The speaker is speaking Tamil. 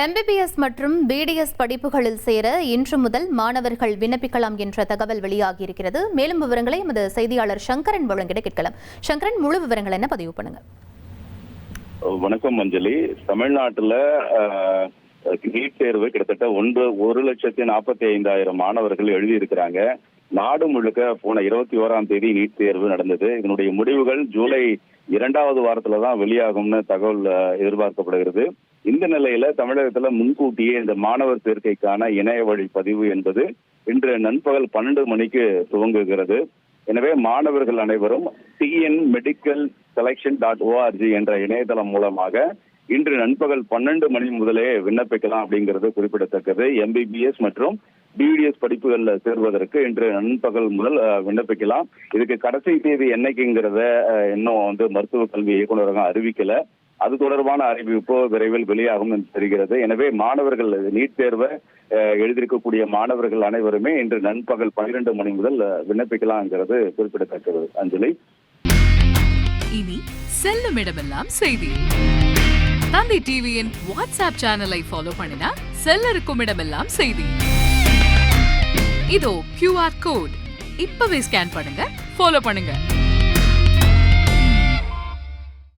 எம்பிபிஎஸ் மற்றும் பிடிஎஸ் படிப்புகளில் சேர இன்று முதல் மாணவர்கள் விண்ணப்பிக்கலாம் என்ற தகவல் வெளியாகியிருக்கிறது. மேலும் விவரங்களை எமது செய்தியாளர் சங்கரன் வழங்கிட கேட்கலாம். சங்கரன், முழு விவரங்கள் என்ன பதிவு பண்ணுங்க. வணக்கம் அஞ்சலி. தமிழ்நாட்டில் நீட் தேர்வு கிட்டத்தட்ட 1,45,000 மாணவர்கள் எழுதியிருக்கிறாங்க. நாடு முழுக்க போன 21ஆம் தேதி நீட் தேர்வு நடந்தது. இதனுடைய முடிவுகள் ஜூலை 2வது வாரத்துல தான் வெளியாகும்னு தகவல் எதிர்பார்க்கப்படுகிறது. இந்த நிலையில தமிழகத்துல முன்கூட்டியே இந்த மாணவர் சேர்க்கைக்கான இணைய வழி பதிவு என்பது இன்று நண்பகல் 12 மணிக்கு துவங்குகிறது. எனவே மாணவர்கள் அனைவரும் tnmedicalselection.org என்ற இணையதளம் மூலமாக இன்று நண்பகல் 12 மணி முதலே விண்ணப்பிக்கலாம் அப்படிங்கிறது குறிப்பிடத்தக்கது. எம்பிபிஎஸ் மற்றும் பிடிஎஸ் படிப்புகள்ல சேர்வதற்கு இன்று நண்பகல் முதல் விண்ணப்பிக்கலாம். இதுக்கு கடைசி தேதி என்னைக்குங்கிறத இன்னும் மருத்துவ கல்வி இயக்குநரகம் அறிவிக்கல. அது தொடர்பான அறிவிப்பு விரைவில் வெளியாகும் என்று தெரிகிறது. எனவே மாணவர்கள் நீட் தேர்வை எழுதியிருக்கக்கூடிய மாணவர்கள் அனைவருமே இன்று நண்பகல் 12 மணி முதல் விண்ணப்பிக்கலாம்ங்கிறது குறிப்பிடத்தக்கது. அஞ்சலி, இனி செல்லும் இடமெல்லாம் செய்தி. தந்தி டிவியின் வாட்ஸ்அப் சேனலை ஃபாலோ பண்ணினா செல்ல இருக்கும் இடமெல்லாம் செய்தி. இதோ QR கோட் இப்பவே ஸ்கேன் பண்ணுங்க, ஃபாலோ பண்ணுங்க.